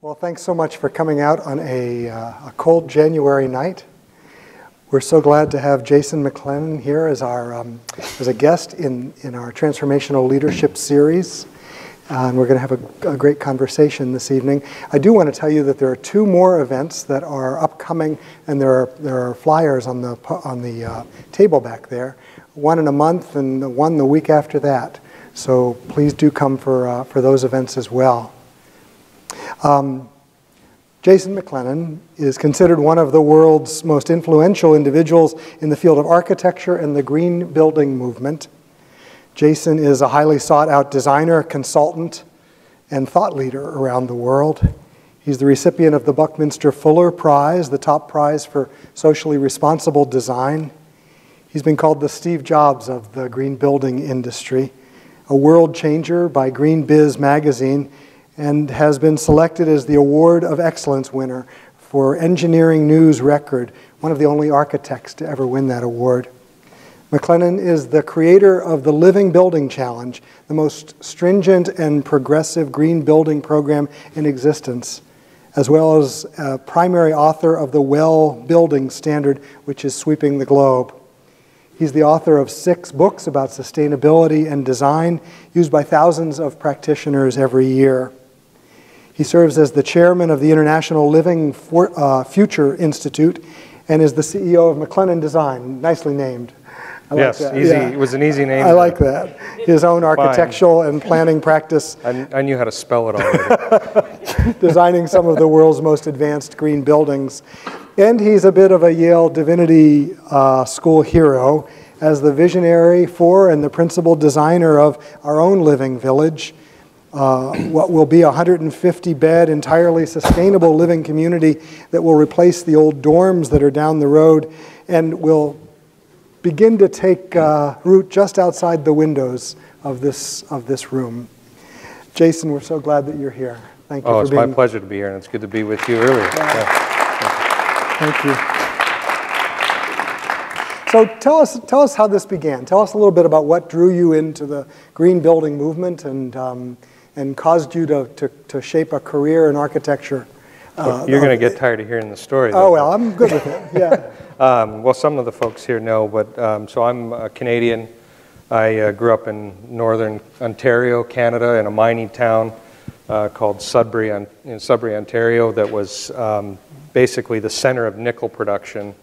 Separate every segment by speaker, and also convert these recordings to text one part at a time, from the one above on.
Speaker 1: Well, thanks so much for coming out on a cold January night. We're so glad to have Jason McLennan here as a guest in our Transformational Leadership series. And we're going to have a great conversation this evening. I do want to tell you that there are two more events that are upcoming, and there are flyers on the table back there. One in a month and one the week after that. So please do come for those events as well. Jason McLennan is considered one of the world's most influential individuals in the field of architecture and the green building movement. Jason is a highly sought-out designer, consultant, and thought leader around the world. He's the recipient of the Buckminster Fuller Prize, the top prize for socially responsible design. He's been called the Steve Jobs of the green building industry, a world changer by Green Biz magazine, and has been selected as the Award of Excellence winner for Engineering News Record, one of the only architects to ever win that award. McLennan is the creator of the Living Building Challenge, the most stringent and progressive green building program in existence, as well as a primary author of the WELL Building Standard, which is sweeping the globe. He's the author of 6 books about sustainability and design, used by thousands of practitioners every year. He serves as the chairman of the International Living Future Institute and is the CEO of McLennan Design. Nicely named. I like that.
Speaker 2: Easy. Yeah. It was an easy name.
Speaker 1: I like that. His own architectural and planning practice.
Speaker 2: I knew how to spell it already.
Speaker 1: Designing some of the world's most advanced green buildings. And he's a bit of a Yale Divinity school hero as the visionary for and the principal designer of our own living village, what will be a 150-bed, entirely sustainable living community that will replace the old dorms that are down the road and will begin to take root just outside the windows of this room. Jason, we're so glad that you're here. Thank you for being here.
Speaker 2: It's my pleasure to be here, and it's good to be with you earlier.
Speaker 1: Thank you. So tell us how this began. Tell us a little bit about what drew you into the green building movement and caused you to shape a career in architecture.
Speaker 2: You're going to get tired of hearing the story, though.
Speaker 1: Oh, well, I'm good with it, yeah.
Speaker 2: Well, some of the folks here know, but so I'm a Canadian. I grew up in northern Ontario, Canada, in a mining town called Sudbury, in Sudbury, Ontario, that was basically the center of nickel production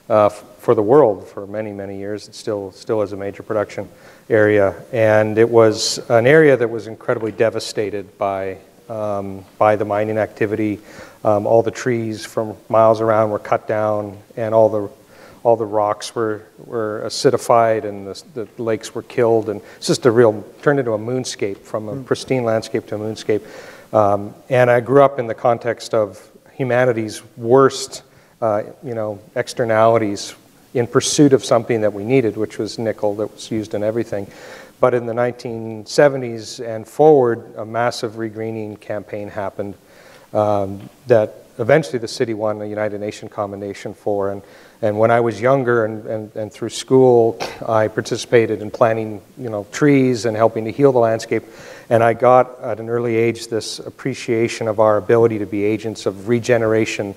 Speaker 2: for the world for many, many years. It still is a major production area, and it was an area that was incredibly devastated by the mining activity. All the trees from miles around were cut down, and all the rocks were acidified, and the lakes were killed, and it's just turned into a moonscape, from a pristine landscape to a moonscape. And I grew up in the context of humanity's worst externalities in pursuit of something that we needed, which was nickel that was used in everything. But in the 1970s and forward, a massive regreening campaign happened that eventually the city won a United Nations commendation for. And when I was younger and through school, I participated in planting trees and helping to heal the landscape. And I got, at an early age, this appreciation of our ability to be agents of regeneration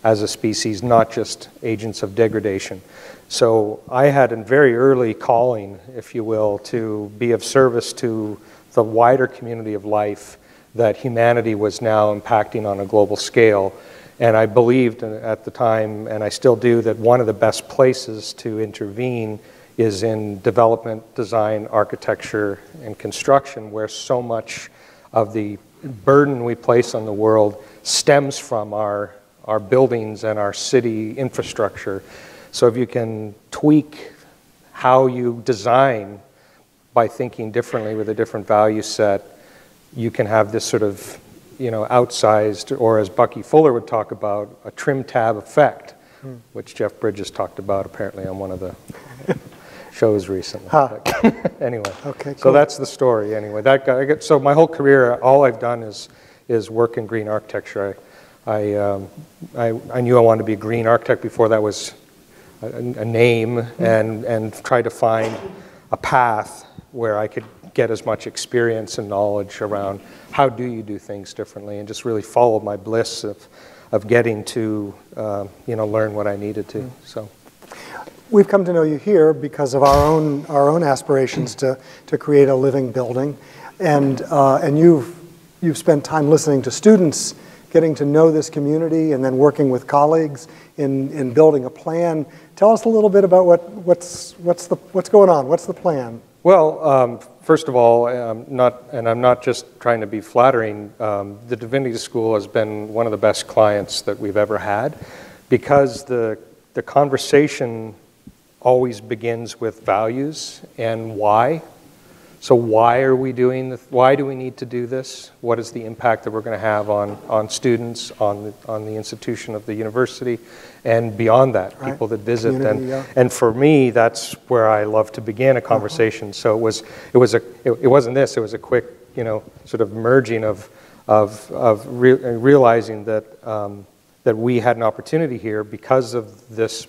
Speaker 2: as a species, not just agents of degradation. So I had a very early calling, if you will, to be of service to the wider community of life that humanity was now impacting on a global scale. And I believed at the time, and I still do, that one of the best places to intervene is in development, design, architecture, and construction, where so much of the burden we place on the world stems from our buildings and our city infrastructure. So if you can tweak how you design by thinking differently with a different value set, you can have this sort of outsized, or as Bucky Fuller would talk about, a trim tab effect, which Jeff Bridges talked about apparently on one of the shows recently. Anyway, okay, cool. So that's the story anyway. So my whole career, all I've done is work in green architecture. I knew I wanted to be a green architect before that was a name, and tried to find a path where I could get as much experience and knowledge around how do you do things differently, and just really followed my bliss of getting to learn what I needed to. So
Speaker 1: we've come to know you here because of our own aspirations to create a living building, and you've spent time listening to students, getting to know this community, and then working with colleagues in building a plan. Tell us a little bit about what's going on. What's the plan?
Speaker 2: Well, first of all, I'm not just trying to be flattering. The Divinity School has been one of the best clients that we've ever had, because the conversation always begins with values and why. So why are we doing this? Why do we need to do this? What is the impact that we're going to have on students, on the institution of the university, and beyond that, right. People that visit. And for me, that's where I love to begin a conversation. So it wasn't this. It was a quick, sort of merging of realizing that that we had an opportunity here because of this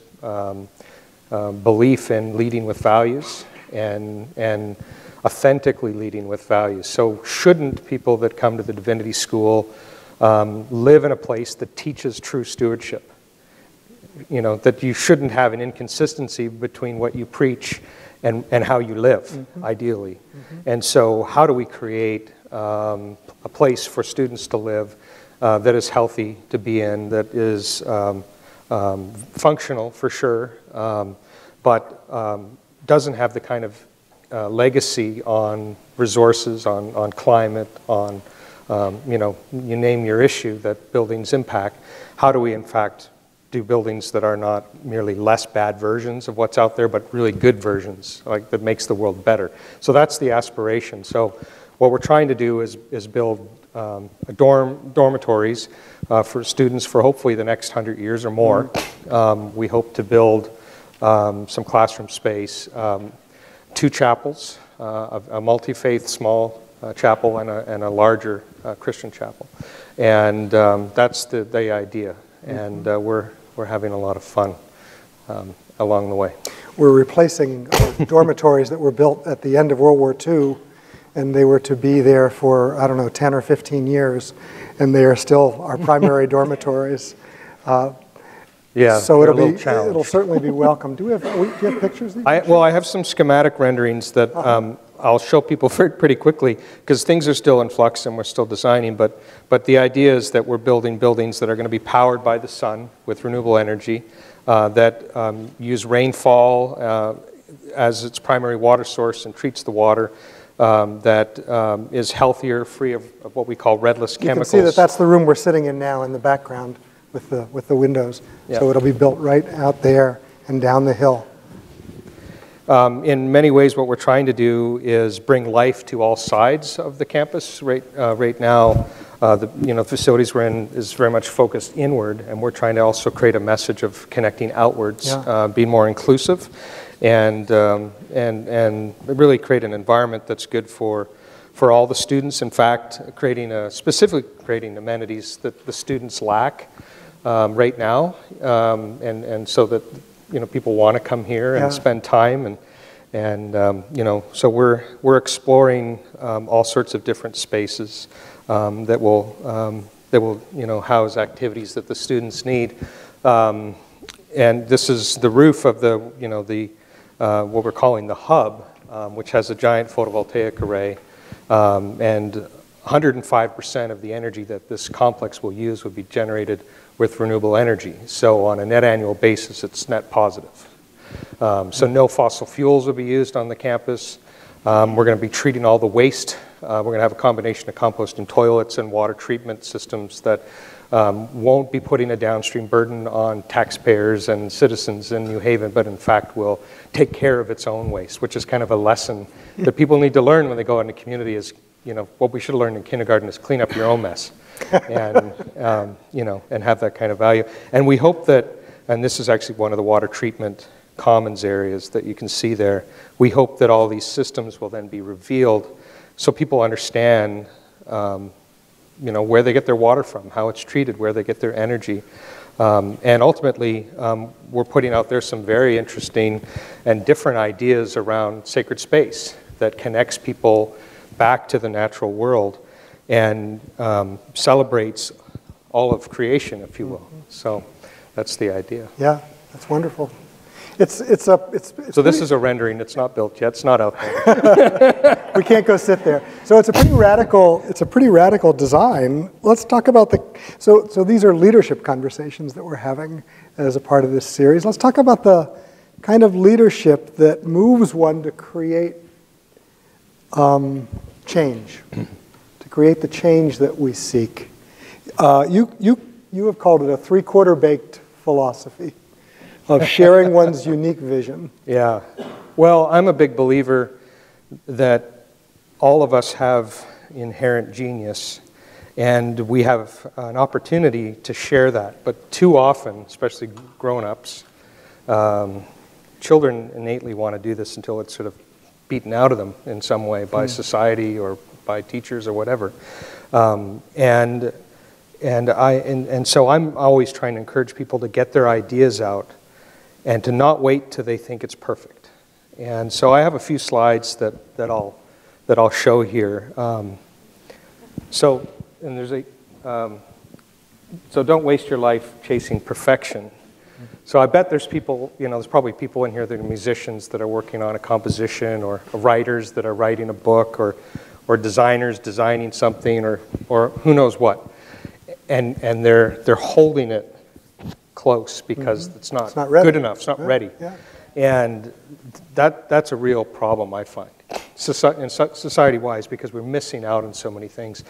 Speaker 2: belief in leading with values and authentically leading with values. So shouldn't people that come to the Divinity School live in a place that teaches true stewardship? That you shouldn't have an inconsistency between what you preach and how you live, ideally. And so how do we create a place for students to live that is healthy to be in, that is functional for sure, but doesn't have the kind of legacy on resources, on climate, on you name your issue that buildings impact. How do we in fact do buildings that are not merely less bad versions of what's out there, but really good versions, like that makes the world better? So that's the aspiration. So what we're trying to do is build dormitories for students for hopefully the next 100 years or more. We hope to build some classroom space, 2 chapels, a multi-faith small chapel and a larger Christian chapel, and that's the idea. And we're having a lot of fun along the way.
Speaker 1: We're replacing dormitories that were built at the end of World War II, and they were to be there for, I don't know, 10 or 15 years, and they are still our primary dormitories.
Speaker 2: Yeah,
Speaker 1: so it'll certainly be welcome. Do you have pictures?
Speaker 2: I have some schematic renderings that I'll show people pretty quickly, because things are still in flux and we're still designing. But the idea is that we're building buildings that are going to be powered by the sun with renewable energy, that use rainfall as its primary water source and treats the water, that is healthier, free of what we call redless chemicals.
Speaker 1: You can see that's the room we're sitting in now in the background with the windows. Yep. So it'll be built right out there and down the hill.
Speaker 2: In many ways, what we're trying to do is bring life to all sides of the campus. Right now, the facilities we're in is very much focused inward, and we're trying to also create a message of connecting outwards, be more inclusive, and really create an environment that's good for all the students. In fact, specifically creating amenities that the students lack right now, and so that people want to come here and spend time, and so we're exploring all sorts of different spaces that will house activities that the students need. And this is the roof of the what we're calling the hub, which has a giant photovoltaic array, and 105% of the energy that this complex will use would be generated with renewable energy. So on a net annual basis, it's net positive. So no fossil fuels will be used on the campus. We're going to be treating all the waste. We're going to have a combination of composting toilets and water treatment systems that won't be putting a downstream burden on taxpayers and citizens in New Haven, but in fact will take care of its own waste, which is kind of a lesson that people need to learn when they go out in the community. Is what we should have learned in kindergarten is clean up your own mess. And and have that kind of value. And we hope that, and this is actually one of the water treatment commons areas that you can see there, we hope that all these systems will then be revealed so people understand where they get their water from, how it's treated, where they get their energy. And ultimately, we're putting out there some very interesting and different ideas around sacred space that connects people back to the natural world and celebrates all of creation, if you will. So that's the idea.
Speaker 1: Yeah, that's wonderful. So
Speaker 2: this is a rendering. It's not built yet. It's not out there.
Speaker 1: We can't go sit there. So it's a pretty radical design. Let's talk about so these are leadership conversations that we're having as a part of this series. Let's talk about the kind of leadership that moves one to create change, to create the change that we seek. You have called it a three-quarter baked philosophy of sharing one's unique vision.
Speaker 2: Yeah. Well, I'm a big believer that all of us have inherent genius, and we have an opportunity to share that. But too often, especially grown-ups, children innately want to do this until it's sort of beaten out of them in some way by society or by teachers or whatever. And so I'm always trying to encourage people to get their ideas out and to not wait till they think it's perfect. And so I have a few slides that I'll show here. So don't waste your life chasing perfection. So I bet there's people, there's probably people in here that are musicians that are working on a composition, or writers that are writing a book, or designers designing something, or who knows what. And they're holding it close because it's not good enough, it's not ready.
Speaker 1: Yeah.
Speaker 2: And that's a real problem, I find, society-wise, because we're missing out on so many things.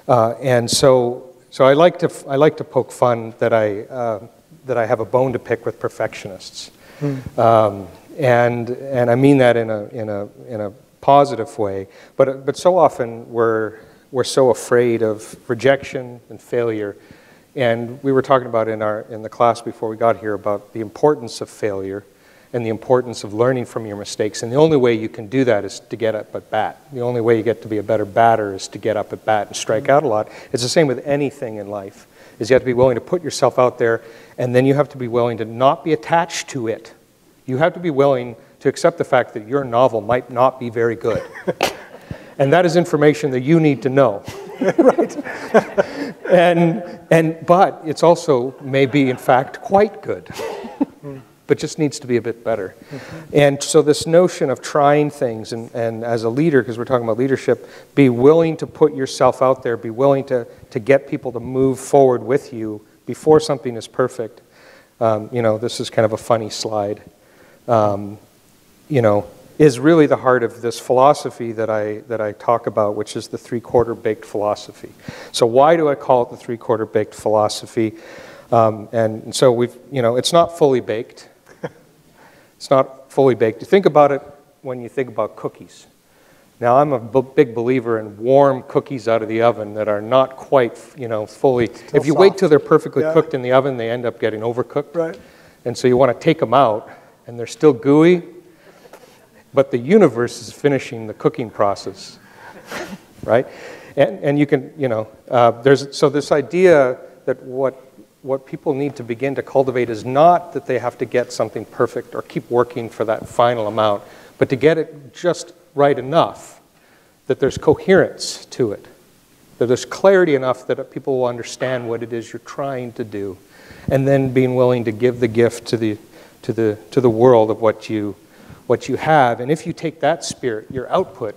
Speaker 2: And so I like to poke fun that I have a bone to pick with perfectionists, and I mean that in a positive way. But so often we're so afraid of rejection and failure. And we were talking about in the class before we got here about the importance of failure and the importance of learning from your mistakes. And the only way you can do that is to get up at bat. The only way you get to be a better batter is to get up at bat and strike out a lot. It's the same with anything in life, is you have to be willing to put yourself out there, and then you have to be willing to not be attached to it. You have to be willing to accept the fact that your novel might not be very good. And that is information that you need to know.
Speaker 1: Right.
Speaker 2: But it's also maybe in fact quite good, but just needs to be a bit better. And so this notion of trying things, and as a leader, because we're talking about leadership, be willing to put yourself out there, be willing to get people to move forward with you before something is perfect. This is kind of a funny slide. Is really the heart of this philosophy that I talk about, which is the three-quarter baked philosophy. So why do I call it the three-quarter baked philosophy? And so it's not fully baked. It's not fully baked. You think about it when you think about cookies. Now, I'm a big believer in warm cookies out of the oven that are not quite, fully. If you wait till they're perfectly cooked in the oven, they end up getting overcooked.
Speaker 1: Right.
Speaker 2: And so you want to take them out, and they're still gooey. But the universe is finishing the cooking process, right? And you can, there's this idea that what people need to begin to cultivate is not that they have to get something perfect or keep working for that final amount, but to get it just right enough that there's coherence to it, that there's clarity enough that people will understand what it is you're trying to do, and then being willing to give the gift to the world of what you have. And if you take that spirit, your output,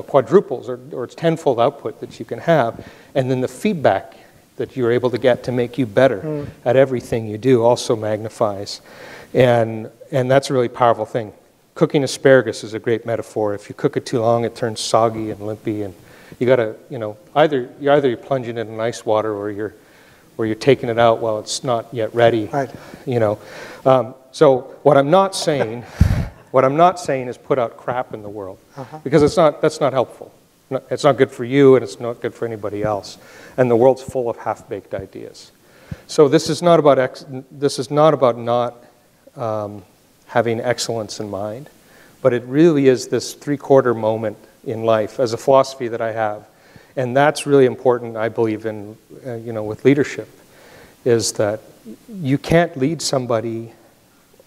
Speaker 2: quadruples or it's tenfold output that you can have, and then the feedback that you're able to get to make you better at everything you do also magnifies. And that's a really powerful thing. Cooking asparagus is a great metaphor. If you cook it too long, it turns soggy and limpy, and you got to, either you're plunging it in ice water or you're taking it out while it's not yet ready.
Speaker 1: Right.
Speaker 2: So what I'm not saying is put out crap in the world, because that's not helpful. It's not good for you, and it's not good for anybody else. And the world's full of half-baked ideas. So this is not about not having excellence in mind, but it really is this three-quarter moment in life as a philosophy that I have. And that's really important, I believe, in with leadership, is that you can't lead somebody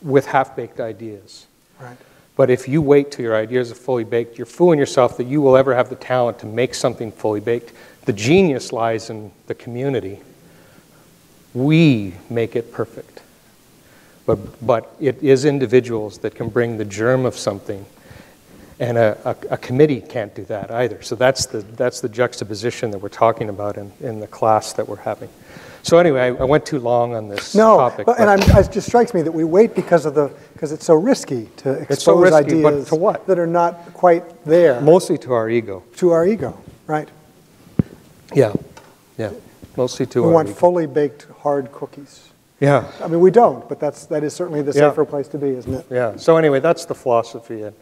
Speaker 2: with half-baked ideas.
Speaker 1: Right.
Speaker 2: But if you wait till your ideas are fully baked, you're fooling yourself that you will ever have the talent to make something fully baked. The genius lies in the community. We make it perfect. But it is individuals that can bring the germ of something. And a committee can't do that either. So that's the juxtaposition that we're talking about in the class that we're having. So anyway, I went too long on this topic.
Speaker 1: It just strikes me that we wait because it's so risky to expose ideas
Speaker 2: but to what?
Speaker 1: That are not quite there.
Speaker 2: Mostly to our ego.
Speaker 1: To our ego, right.
Speaker 2: Yeah, mostly to our ego.
Speaker 1: We want fully baked hard cookies.
Speaker 2: Yeah.
Speaker 1: I mean, we don't, but that is certainly the safer place to be, isn't it?
Speaker 2: Yeah, so anyway, that's the philosophy. And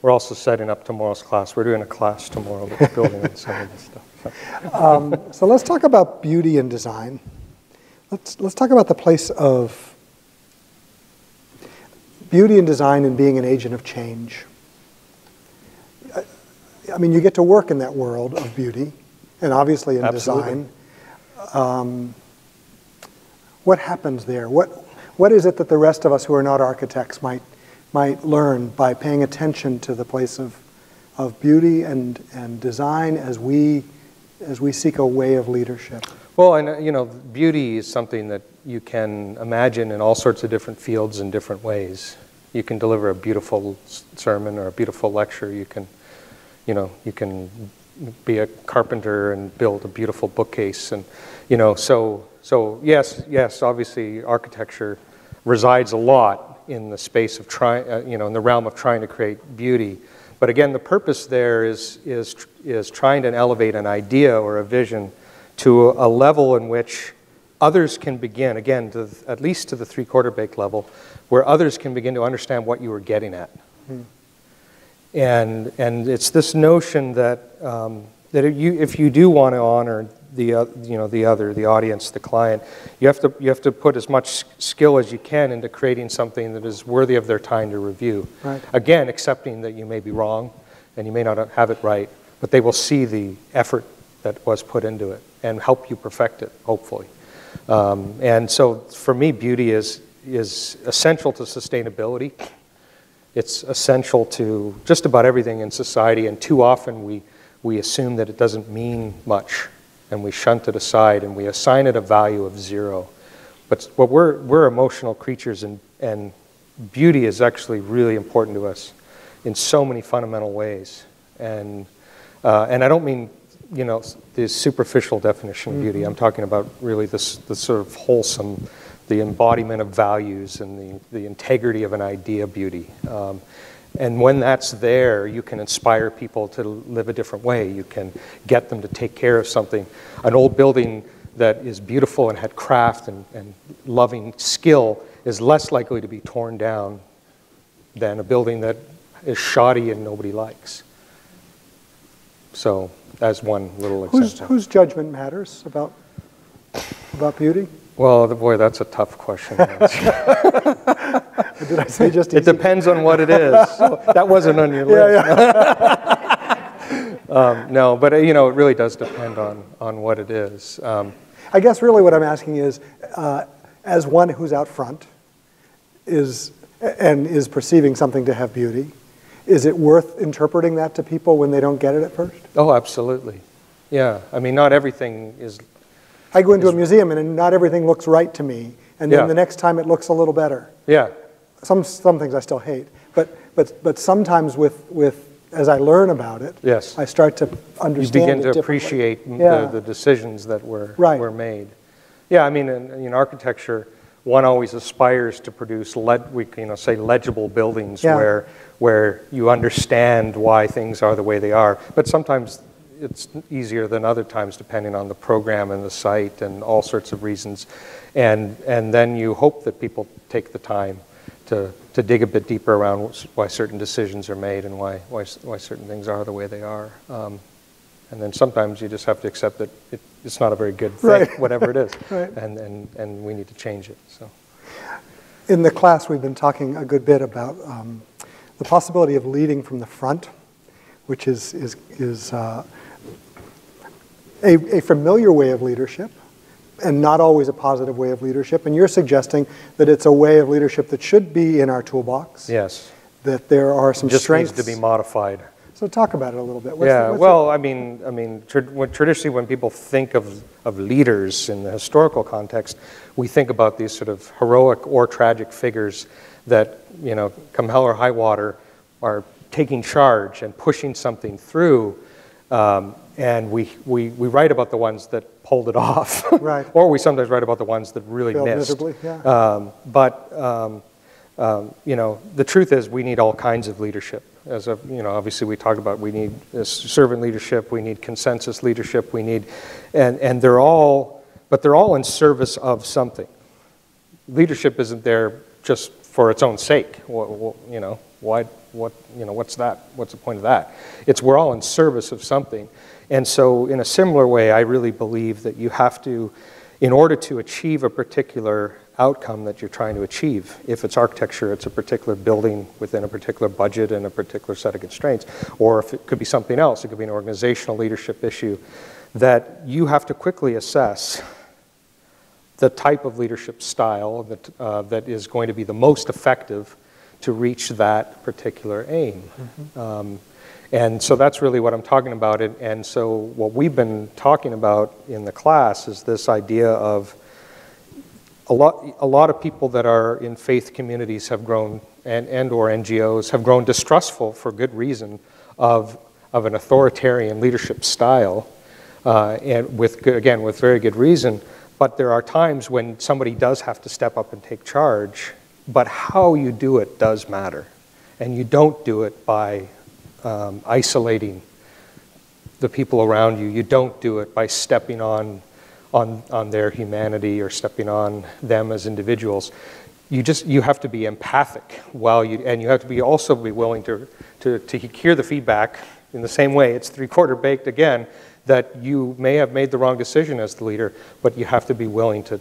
Speaker 2: we're also setting up tomorrow's class. We're doing a class tomorrow that's building on some of this stuff.
Speaker 1: So let's talk about beauty and design. Let's talk about the place of beauty and design and being an agent of change. I mean, you get to work in that world of beauty, and obviously in design. What happens there? What is it that the rest of us who are not architects might learn by paying attention to the place of beauty and design as we seek a way of leadership?
Speaker 2: Well, and beauty is something that you can imagine in all sorts of different fields in different ways. You can deliver a beautiful sermon or a beautiful lecture. You can be a carpenter and build a beautiful bookcase, and so yes, obviously architecture resides a lot in the space of in the realm of trying to create beauty. But again, the purpose there is trying to elevate an idea or a vision to a level in which others can begin, again, at least to the three-quarter baked level, where others can begin to understand what you were getting at. And it's this notion that if you do want to honor the audience, the client, you have to put as much skill as you can into creating something that is worthy of their time to review.
Speaker 1: Right.
Speaker 2: Again, accepting that you may be wrong and you may not have it right, but they will see the effort that was put into it and help you perfect it, hopefully. And so for me, beauty is essential to sustainability. It's essential to just about everything in society, and too often we assume that it doesn't mean much, and we shunt it aside and we assign it a value of 0. But we're emotional creatures, and beauty is actually really important to us in so many fundamental ways. And I don't mean the superficial definition of beauty. I'm talking about really the sort of wholesome, the embodiment of values and the integrity of an idea beauty. And when that's there, you can inspire people to live a different way. You can get them to take care of something. An old building that is beautiful and had craft and loving skill is less likely to be torn down than a building that is shoddy and nobody likes. So as one little example.
Speaker 1: Whose judgment matters about beauty?
Speaker 2: Well, boy, that's a tough question.
Speaker 1: Did I say just easy?
Speaker 2: It depends on what it is. So that wasn't on your list. No, but it really does depend on what it is.
Speaker 1: I guess really what I'm asking is, as one who's out front is perceiving something to have beauty, is it worth interpreting that to people when they don't get it at first?
Speaker 2: Oh, absolutely. Yeah. I mean, not everything is...
Speaker 1: I go into a museum and not everything looks right to me, and then the next time it looks a little better.
Speaker 2: Yeah.
Speaker 1: Some things I still hate, but sometimes with as I learn about it,
Speaker 2: yes,
Speaker 1: I start to understand.
Speaker 2: You begin to appreciate the decisions that were made. Yeah, I mean, in architecture, one always aspires to produce legible buildings where you understand why things are the way they are. But sometimes it's easier than other times, depending on the program and the site and all sorts of reasons. And then you hope that people take the time to dig a bit deeper around why certain decisions are made and why certain things are the way they are. And then sometimes you just have to accept that it's not a very good thing, whatever it is, and we need to change it. So,
Speaker 1: in the class, we've been talking a good bit about the possibility of leading from the front, which is a familiar way of leadership, and not always a positive way of leadership. And you're suggesting that it's a way of leadership that should be in our toolbox.
Speaker 2: Yes.
Speaker 1: that there are some
Speaker 2: just
Speaker 1: strengths.
Speaker 2: needs to be modified.
Speaker 1: So talk about it a little bit.
Speaker 2: Traditionally when people think of leaders in the historical context, we think about these sort of heroic or tragic figures that, come hell or high water, are taking charge and pushing something through, and we write about the ones that pulled it off,
Speaker 1: right?
Speaker 2: Or we sometimes write about the ones that really
Speaker 1: failed
Speaker 2: missed.
Speaker 1: Miserably, yeah.
Speaker 2: The truth is we need all kinds of leadership. As obviously we talk about, we need servant leadership, we need consensus leadership, we need, and they're all in service of something. Leadership isn't there just for its own sake. What's that? What's the point of that? We're all in service of something. And so in a similar way, I really believe that you have to, in order to achieve a particular outcome that you're trying to achieve, if it's architecture, it's a particular building within a particular budget and a particular set of constraints, or if it could be something else, it could be an organizational leadership issue, that you have to quickly assess the type of leadership style that is going to be the most effective to reach that particular aim. Mm-hmm. And so that's really what I'm talking about. And so what we've been talking about in the class is this idea of a lot of people that are in faith communities have grown, and or NGOs have grown distrustful for good reason of an authoritarian leadership style, and with very good reason. But there are times when somebody does have to step up and take charge, but how you do it does matter. And you don't do it by isolating the people around you. You don't do it by stepping on their humanity or stepping on them as individuals. You have to be empathic and you have to also be willing to hear the feedback in the same way. It's three-quarter baked again, that you may have made the wrong decision as the leader, but you have to be willing to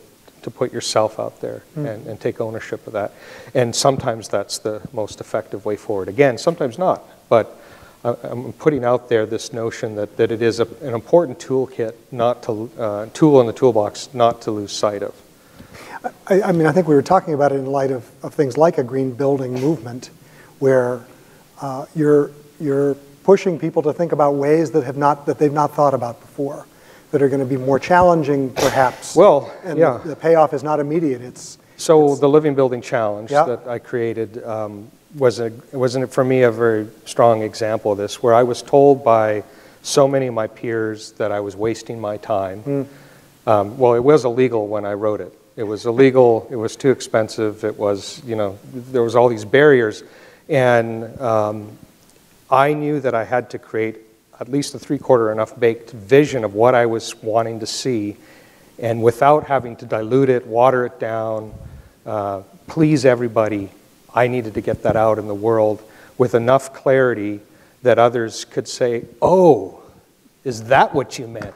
Speaker 2: put yourself out there and take ownership of that. And sometimes that's the most effective way forward. Again, sometimes not, but I'm putting out there this notion that it is an important toolkit, tool in the toolbox, not to lose sight of.
Speaker 1: I think we were talking about it in light of things like a green building movement, where you're pushing people to think about ways that they've not thought about before, that are going to be more challenging, perhaps.
Speaker 2: Well,
Speaker 1: and
Speaker 2: yeah.
Speaker 1: The payoff is not immediate.
Speaker 2: So the Living Building Challenge that I created wasn't for me a very strong example of this, where I was told by so many of my peers that I was wasting my time. Well, it was illegal when I wrote it. It was illegal. It was too expensive. It was, there was all these barriers, and I knew that I had to create at least a three-quarter enough baked vision of what I was wanting to see, and without having to dilute it, water it down, please everybody, I needed to get that out in the world with enough clarity that others could say, oh, is that what you meant?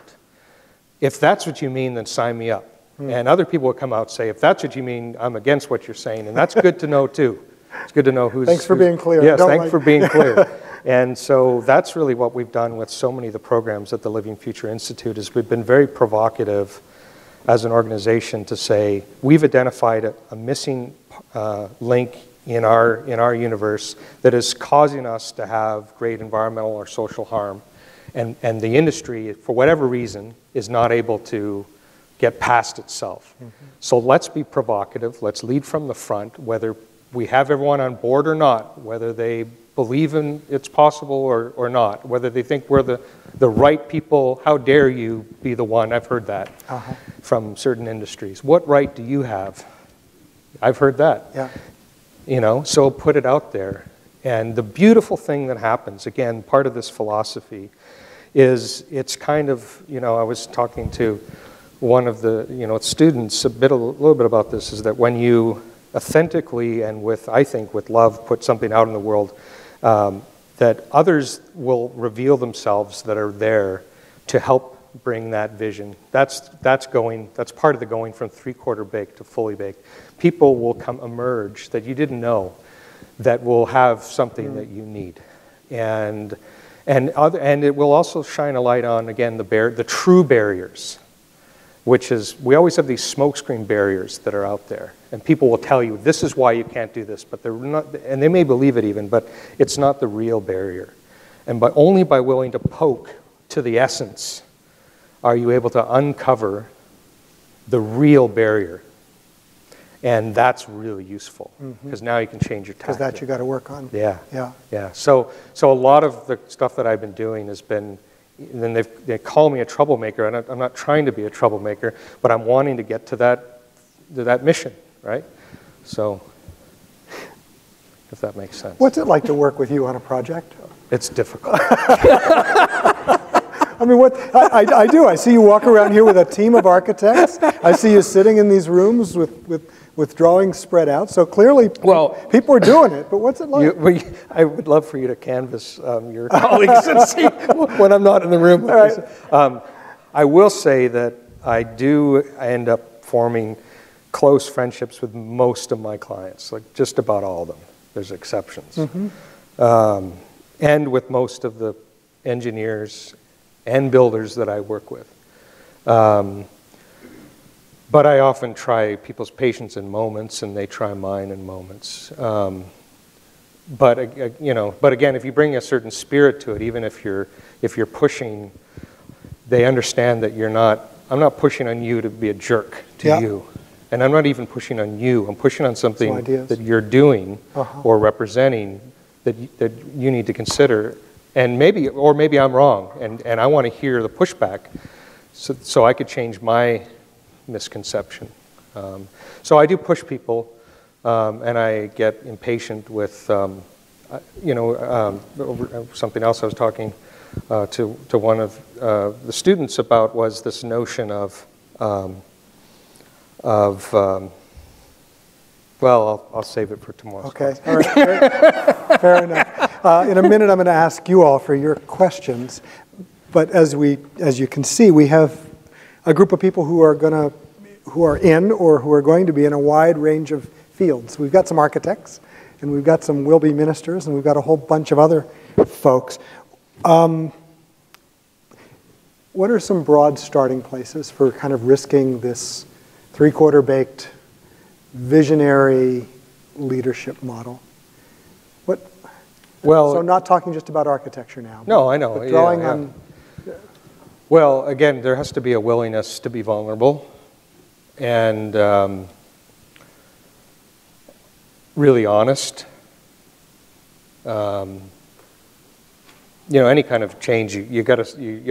Speaker 2: If that's what you mean, then sign me up. And other people would come out and say, if that's what you mean, I'm against what you're saying. And that's good to know, too. It's good to know who's...
Speaker 1: Thanks for being clear.
Speaker 2: Yes, thanks for being clear. And so that's really what we've done with so many of the programs at the Living Future Institute, is we've been very provocative as an organization to say, we've identified a missing link in our universe that is causing us to have great environmental or social harm. And the industry, for whatever reason, is not able to get past itself. So let's be provocative. Let's lead from the front, whether we have everyone on board or not, whether they believe in it's possible or not, whether they think we're the right people. How dare you be the one? I've heard that from certain industries. What right do you have? I've heard that. Yeah. So put it out there. And the beautiful thing that happens, again, part of this philosophy, is it's kind of, I was talking to one of the students a little bit about this, is that when you authentically and with love put something out in the world, that others will reveal themselves that are there to help bring that vision. That's part of the going from three-quarter baked to fully baked. People will emerge that you didn't know, that will have something that you need, and it will also shine a light on, again, the true barriers which is we always have these smokescreen barriers that are out there. And people will tell you, this is why you can't do this, but they're not, and they may believe it even, but it's not the real barrier. And only by willing to poke to the essence are you able to uncover the real barrier. And that's really useful, because now you can change your tactic.
Speaker 1: Because that you got to work on.
Speaker 2: Yeah. So a lot of the stuff that I've been doing has been, and then they call me a troublemaker, and I'm not trying to be a troublemaker, but I'm wanting to get to that mission, right? So, if that makes sense.
Speaker 1: What's it like to work with you on a project?
Speaker 2: It's difficult.
Speaker 1: I mean, I do. I see you walk around here with a team of architects. I see you sitting in these rooms with drawings spread out. So clearly, people are doing it. But what's it like?
Speaker 2: I would love for you to canvass your colleagues and see when I'm not in the room.
Speaker 1: All right.
Speaker 2: I will say that I end up forming close friendships with most of my clients, like just about all of them. There's exceptions. And with most of the engineers and builders that I work with. But I often try people's patience in moments, and they try mine in moments. But again, if you bring a certain spirit to it, even if you're pushing, they understand that I'm not pushing on you to be a jerk to you. And I'm not even pushing on you. I'm pushing on something that you're doing or representing that you need to consider. And maybe I'm wrong, and I want to hear the pushback so I could change my misconception. So I do push people, and I get impatient with, something else I was talking to one of the students about was this notion of well, I'll save it for tomorrow.
Speaker 1: Okay, all right, fair enough. In a minute, I'm going to ask you all for your questions. But as you can see, we have a group of people who are in or who are going to be in a wide range of fields. We've got some architects, and we've got some will-be ministers, and we've got a whole bunch of other folks. What are some broad starting places for kind of risking this three-quarter baked visionary leadership model? So not talking just about architecture now.
Speaker 2: No, I know.
Speaker 1: But drawing on.
Speaker 2: Well, again, there has to be a willingness to be vulnerable and really honest. Any kind of change, you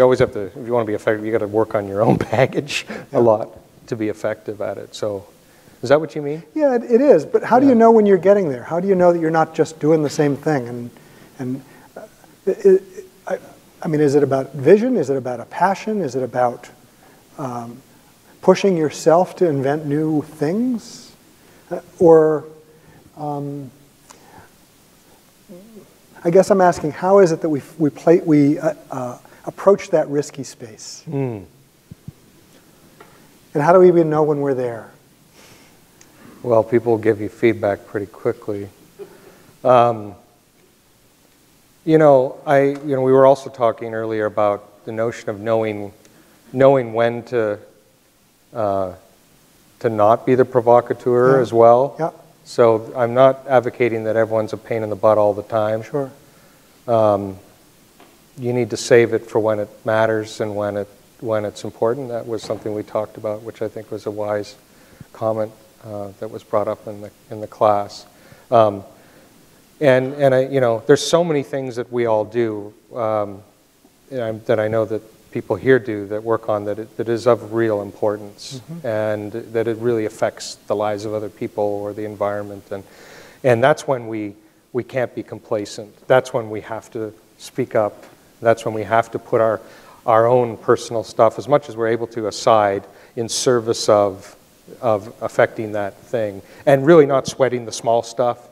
Speaker 2: always have to, if you want to be effective, you got to work on your own baggage a lot to be effective at it. So, is that what you mean?
Speaker 1: Yeah, it is. But how do you know when you're getting there? How do you know that you're not just doing the same thing? I mean, is it about vision? Is it about a passion? Is it about pushing yourself to invent new things? Or I guess I'm asking, how is it that we approach that risky space? And how do we even know when we're there?
Speaker 2: Well, people will give you feedback pretty quickly. We were also talking earlier about the notion of knowing when to not be the provocateur as well.
Speaker 1: Yeah.
Speaker 2: So I'm not advocating that everyone's a pain in the butt all the time.
Speaker 1: Sure.
Speaker 2: You need to save it for when it matters and when it's important. That was something we talked about, which I think was a wise comment that was brought up in the class. And there's so many things that we all do that I know that people here do that work on that is of real importance, and that it really affects the lives of other people or the environment, and that's when we can't be complacent. That's when we have to speak up. That's when we have to put our own personal stuff, as much as we're able to, aside in service of affecting that thing, and really not sweating the small stuff,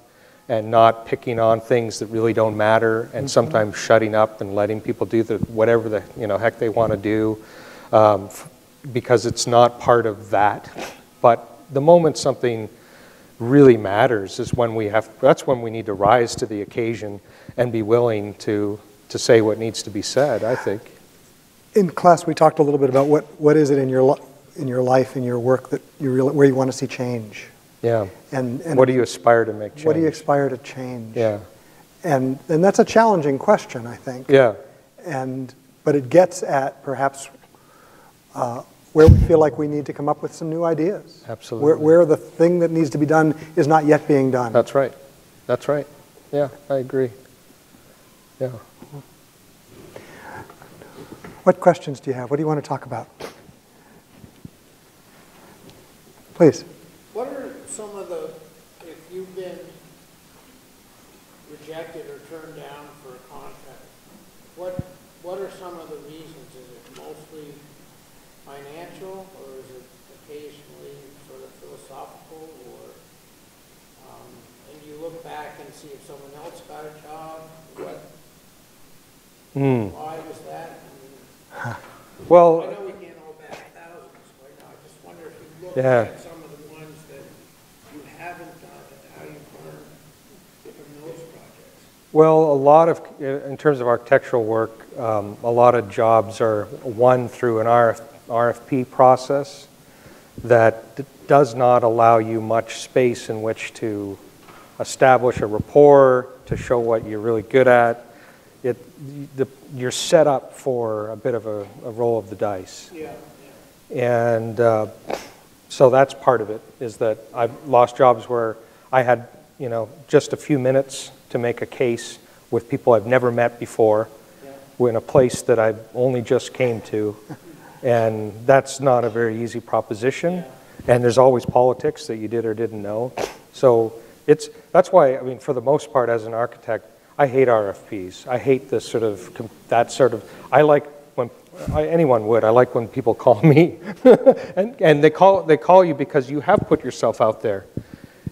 Speaker 2: and not picking on things that really don't matter, and sometimes shutting up and letting people do whatever the heck they want to do, because it's not part of that. But the moment something really matters is that's when we need to rise to the occasion and be willing to say what needs to be said, I think.
Speaker 1: In class, we talked a little bit about what is it in your in your life, in your work, that you really, where you want to see change.
Speaker 2: Yeah.
Speaker 1: And
Speaker 2: what do you aspire to make change?
Speaker 1: What do you aspire to change?
Speaker 2: Yeah.
Speaker 1: And that's a challenging question, I think.
Speaker 2: Yeah.
Speaker 1: But it gets at perhaps where we feel like we need to come up with some new ideas.
Speaker 2: Absolutely.
Speaker 1: Where the thing that needs to be done is not yet being done.
Speaker 2: That's right. That's right. Yeah, I agree. Yeah.
Speaker 1: What questions do you have? What do you want to talk about? Please.
Speaker 3: What are some of the, if you've been rejected or turned down for a contract, what are some of the reasons? Is it mostly financial, or is it occasionally sort of philosophical, or and you look back and see if someone else got a job, why was that?
Speaker 2: Well,
Speaker 3: I know we can't hold back thousands right now. I just wonder if you look
Speaker 2: yeah.
Speaker 3: at some of the ones that you haven't done and how you've learned from those projects.
Speaker 2: Well, a lot of, in terms of architectural work, a lot of jobs are won through an RFP process that does not allow you much space in which to establish a rapport, to show what you're really good at. You're set up for a bit of a roll of the dice.
Speaker 3: Yeah.
Speaker 2: And so that's part of it, is that I've lost jobs where I had, just a few minutes to make a case with people I've never met before, in a place that I only just came to. And that's not a very easy proposition. And there's always politics that you did or didn't know. So that's why, I mean, for the most part, as an architect, I hate RFPs. I hate this I like when, anyone would, I like when people call me. and they call you because you have put yourself out there.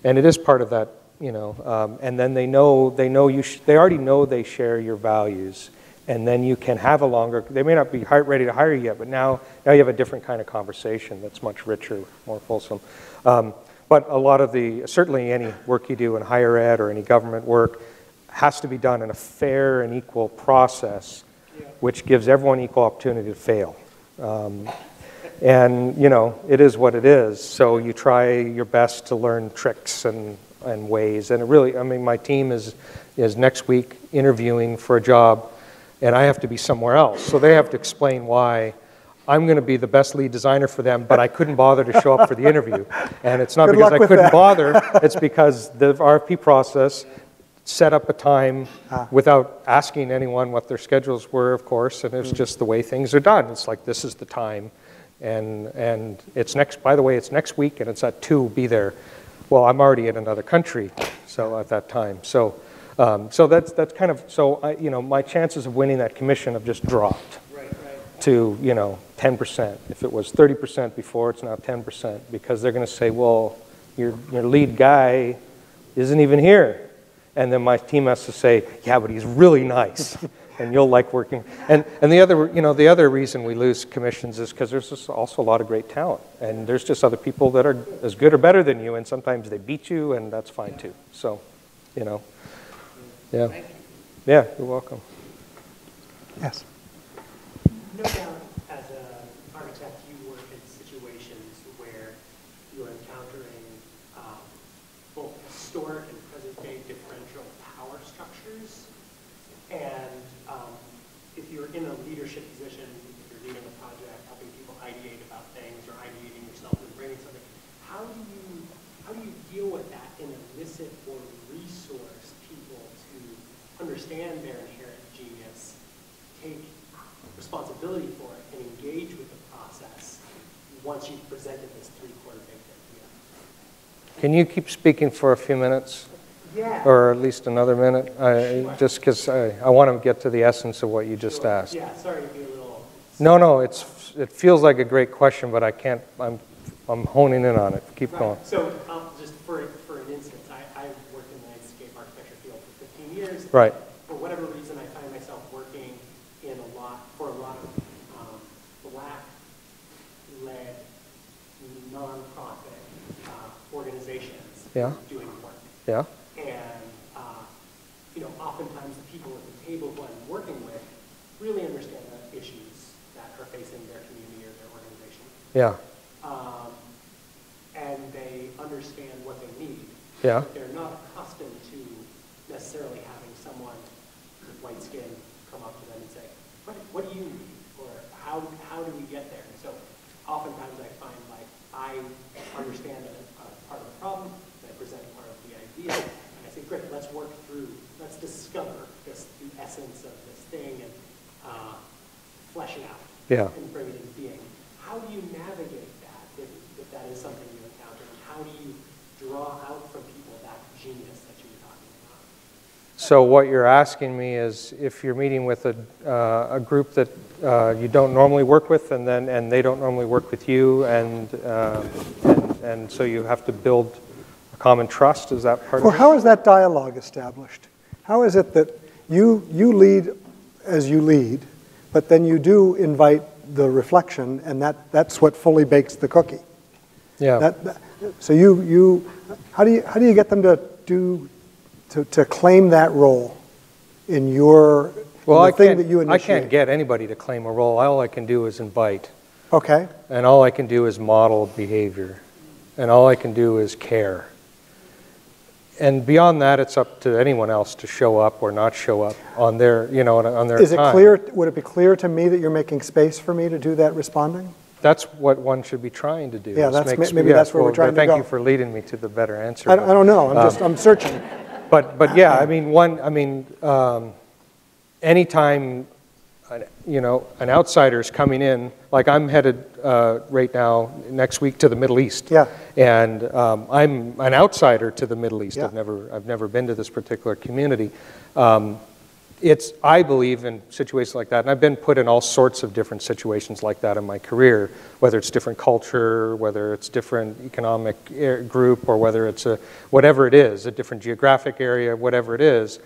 Speaker 2: And it is part of that, and then they already know they share your values. And then you can have they may not be ready to hire you yet, but now you have a different kind of conversation that's much richer, more fulsome. But a lot of certainly any work you do in higher ed or any government work has to be done in a fair and equal process, which gives everyone equal opportunity to fail. And, it is what it is. So you try your best to learn tricks and ways. And it really, I mean, my team is next week interviewing for a job, and I have to be somewhere else. So they have to explain why I'm going to be the best lead designer for them, but I couldn't bother to show up for the interview. And it's not because I couldn't bother, it's because the RFP process set up a time without asking anyone what their schedules were, of course, and it's just the way things are done. It's like, this is the time, and it's by the way, it's next week, and it's at 2, be there. Well, I'm already in another country, so at that time. So that's kind of, my chances of winning that commission have just dropped to, 10%. If it was 30% before, it's now 10%, because they're going to say, well, your lead guy isn't even here. And then my team has to say, yeah, but he's really nice, and you'll like working. And the other reason we lose commissions is because there's just also a lot of great talent, and there's just other people that are as good or better than you, and sometimes they beat you, and that's fine too. So, yeah.
Speaker 3: Thank you.
Speaker 2: Yeah, you're welcome.
Speaker 1: Yes.
Speaker 4: No doubt, as an architect, you work in situations where you're encountering both historic and present-day differential power structures. And if you're in a leadership position, if you're leading a project, helping people ideate about things, or ideating yourself and bringing something, how do you deal with that and elicit or resource people to understand their inherent genius, take responsibility for it, and engage with the process once you've presented this 3/4 baked idea?
Speaker 2: Can you keep speaking for a few minutes?
Speaker 4: Yeah.
Speaker 2: Or at least another minute?
Speaker 4: Sure.
Speaker 2: Just because I want to get to the essence of what you just asked.
Speaker 4: Yeah, sorry to be a little...
Speaker 2: No, it feels like a great question, but I can't, I'm honing in on it. Keep going.
Speaker 4: So just for an instance, I worked in the landscape architecture field for 15 years.
Speaker 2: Right.
Speaker 4: For whatever reason, I find myself working for a lot of Black-led nonprofit organizations doing work.
Speaker 2: Yeah.
Speaker 4: And oftentimes the people at the table who I'm working with really understand the issues that are facing their community or their organization.
Speaker 2: Yeah. Yeah.
Speaker 4: But they're not accustomed to necessarily having someone with white skin come up to them and say, what do you need? Or how do we get there? And so oftentimes I find like I understand a part of the problem, and I present part of the idea, and I say, great, let's discover the essence of this thing and flesh it out and bring it into being. How do you navigate that if that is something you encounter? And how do you draw out from people that genius that you were talking about?
Speaker 2: So what you're asking me is if you're meeting with a group that you don't normally work with, and they don't normally work with you, and so you have to build a common trust. Is that part of it?
Speaker 1: Or how is that dialogue established? How is it that you lead as you lead, but then you do invite the reflection, and that's what fully bakes the cookie?
Speaker 2: Yeah.
Speaker 1: So how do you get them to claim that role in the thing that you initiate?
Speaker 2: I can't get anybody to claim a role. All I can do is invite.
Speaker 1: Okay.
Speaker 2: And all I can do is model behavior. And all I can do is care. And beyond that, it's up to anyone else to show up or not show up on their, on their
Speaker 1: Is it
Speaker 2: time.
Speaker 1: clear? Would it be clear to me that you're making space for me to do that responding?
Speaker 2: That's what one should be trying to do.
Speaker 1: Yeah, maybe that's where we're trying to go.
Speaker 2: Thank you for leading me to the better answer.
Speaker 1: I don't know. I'm searching.
Speaker 2: But yeah, anytime an outsider is coming in, like I'm headed right now next week to the Middle East.
Speaker 1: Yeah.
Speaker 2: And I'm an outsider to the Middle East.
Speaker 1: Yeah.
Speaker 2: I've never been to this particular community. I believe in situations like that, and I've been put in all sorts of different situations like that in my career, whether it's different culture, whether it's different economic group, or whether it's whatever it is, a different geographic area, whatever it is.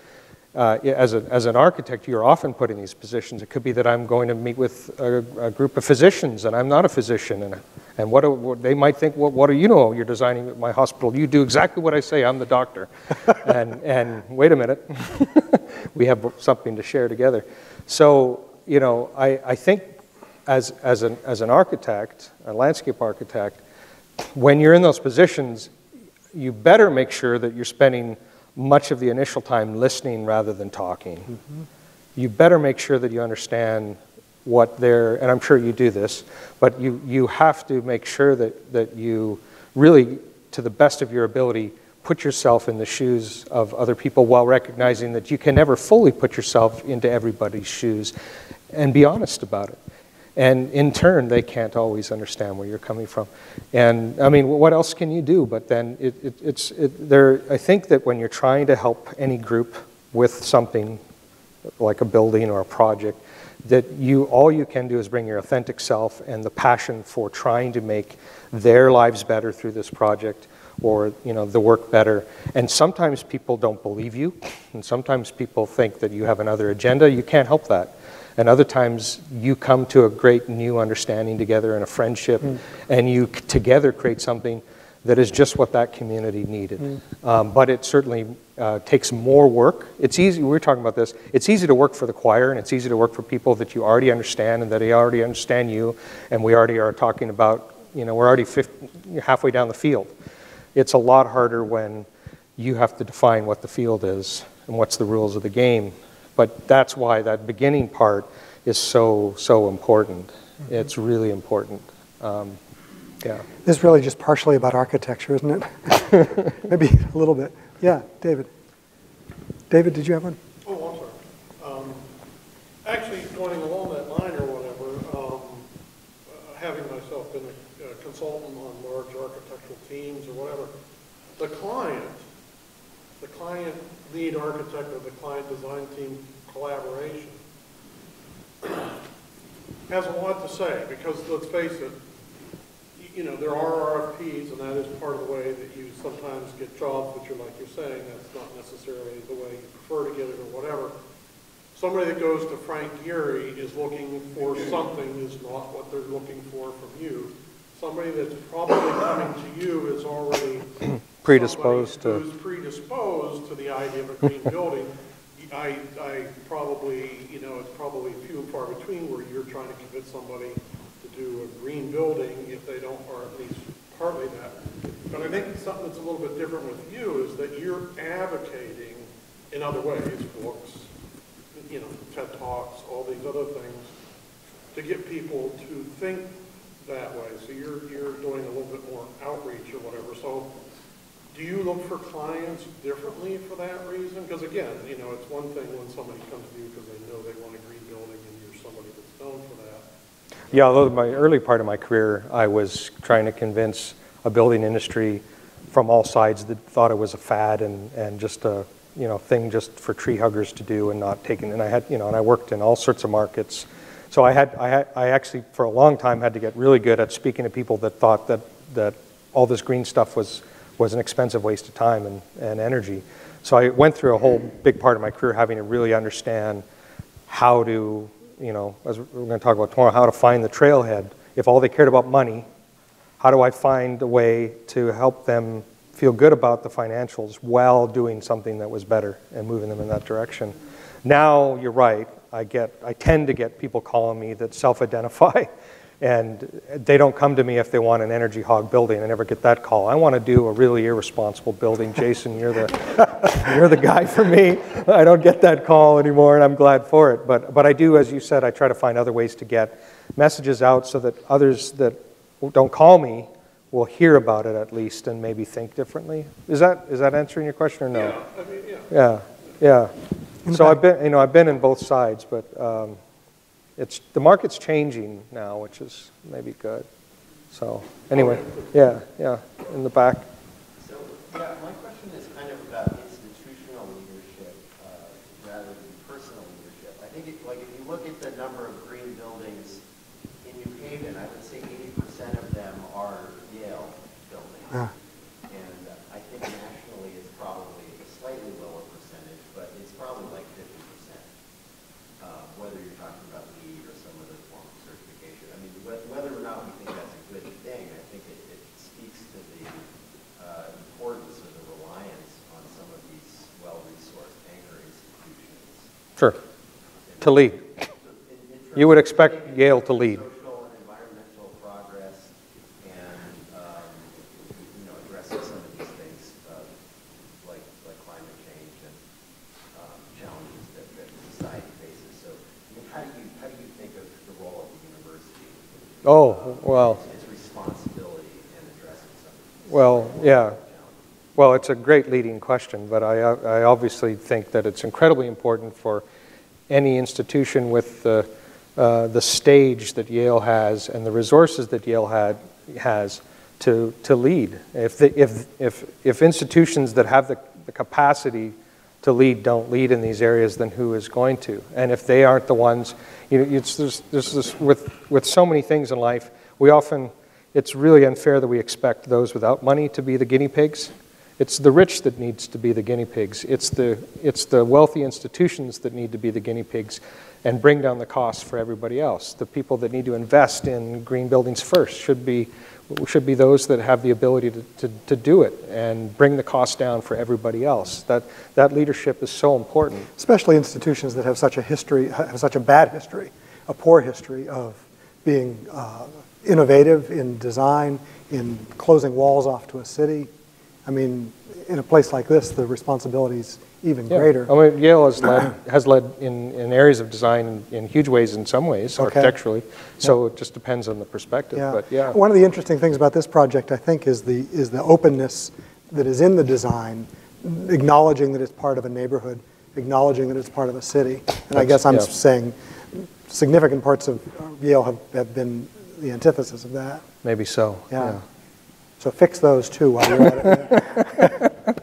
Speaker 2: As an architect, you're often put in these positions. It could be that I'm going to meet with a group of physicians, and I'm not a physician, and what they might think, what do you know? You're designing my hospital. You do exactly what I say. I'm the doctor. and wait a minute, we have something to share together. So I think as an architect, a landscape architect, when you're in those positions, you better make sure that you're spending much of the initial time listening rather than talking. Mm-hmm. You better make sure that you understand what and I'm sure you do this, but you have to make sure that you really, to the best of your ability, put yourself in the shoes of other people while recognizing that you can never fully put yourself into everybody's shoes, and be honest about it. And in turn, they can't always understand where you're coming from. And what else can you do? But then I think that when you're trying to help any group with something like a building or a project, that all you can do is bring your authentic self and the passion for trying to make their lives better through this project, or the work better. And sometimes people don't believe you, and sometimes people think that you have another agenda. You can't help that. And other times you come to a great new understanding together and a friendship, and you together create something that is just what that community needed. But it certainly takes more work. It's easy, we were talking about this, it's easy to work for the choir, and it's easy to work for people that you already understand and that they already understand you, and we already are talking about, we're already halfway down the field. It's a lot harder when you have to define what the field is and what's the rules of the game. But that's why that beginning part is so important. Mm-hmm. It's really important. Yeah.
Speaker 1: This is really just partially about architecture, isn't it? Maybe a little bit. Yeah, David. David, did you have one?
Speaker 5: Oh, I'm sorry. Actually, going along that line or whatever, having myself been a consultant on large architectural teams or whatever, the client lead architect or the client design team collaboration has a lot to say, because let's face it, there are RFPs, and that is part of the way that you sometimes get jobs, which are, like you're saying, that's not necessarily the way you prefer to get it or whatever. Somebody that goes to Frank Gehry is looking for something is not what they're looking for from you. Somebody that's probably coming to you is already
Speaker 2: predisposed
Speaker 5: who's predisposed to the idea of a green building. I probably, it's probably few and far between where you're trying to convince somebody to do a green building if they don't, or at least partly that. But I think something that's a little bit different with you is that you're advocating in other ways, books, you know, TED Talks, all these other things, to get people to think that way. So you're doing a little bit more outreach or whatever. So do you look for clients differently for that reason? Because again, you know, it's one thing when somebody comes to you because they know they want a green building and you're somebody that's known for that.
Speaker 2: Yeah, although my early part of my career, I was trying to convince a building industry from all sides that thought it was a fad and just a, you know, thing just for tree huggers to do and not taking. And I had, you know, and I worked in all sorts of markets. So I actually for a long time had to get really good at speaking to people that thought that all this green stuff was an expensive waste of time and energy. So I went through a whole big part of my career having to really understand how to, you know, as we're going to talk about tomorrow, how to find the trailhead. If all they cared about money, how do I find a way to help them feel good about the financials while doing something that was better and moving them in that direction? Now, you're right, I tend to get people calling me that self-identify, and they don't come to me if they want an energy hog building. I never get that call. I want to do a really irresponsible building. Jason, you're the guy for me. I don't get that call anymore, and I'm glad for it. But I do, as you said, I try to find other ways to get messages out so that others that don't call me will hear about it at least and maybe think differently. Is that answering your question or no?
Speaker 5: Yeah, I mean, yeah.
Speaker 2: Yeah. So I've been in both sides, but the market's changing now, which is maybe good. So anyway, yeah, in the back.
Speaker 6: So yeah, my question is kind of about institutional leadership rather than personal leadership. I think if you look at the number of green buildings in New Haven, I would say 80% of them are Yale buildings.
Speaker 1: Ah.
Speaker 6: And I think nationally it's probably a slightly lower percentage, but it's probably like 50%, whether you're talking about LEED or some other form of certification. I mean, whether or not we think that's a good thing, I think it speaks to the importance of the reliance on some of these well-resourced anchor institutions.
Speaker 2: Sure. To lead. You would expect Yale to lead.
Speaker 6: Social and environmental progress and addressing some of these things like climate change and challenges that society faces. So, I mean, how do you think of the role of the university?
Speaker 2: Oh, well.
Speaker 6: Its responsibility in addressing some of these
Speaker 2: Yeah.
Speaker 6: challenges?
Speaker 2: Well, it's a great leading question, but I obviously think that it's incredibly important for any institution with the stage that Yale has and the resources that Yale has to lead. If institutions that have the capacity to lead don't lead in these areas, then who is going to? And if they aren't the ones, there's this with so many things in life. It's really unfair that we expect those without money to be the guinea pigs. It's the rich that needs to be the guinea pigs. It's the wealthy institutions that need to be the guinea pigs and bring down the costs for everybody else. The people that need to invest in green buildings first should be those that have the ability to do it and bring the cost down for everybody else. That leadership is so important.
Speaker 1: Especially institutions that have such a bad history, a poor history of being innovative in design, in closing walls off to a city. I mean, in a place like this, the responsibility is even greater.
Speaker 2: I mean, Yale has led in areas of design in huge ways in some ways, architecturally. So it just depends on the perspective.
Speaker 1: Yeah.
Speaker 2: But yeah.
Speaker 1: One of the interesting things about this project, I think, is the openness that is in the design, acknowledging that it's part of a neighborhood, acknowledging that it's part of a city. And I guess I'm saying significant parts of Yale have been the antithesis of that.
Speaker 2: Maybe so.
Speaker 1: Yeah. So fix those too while you're at it.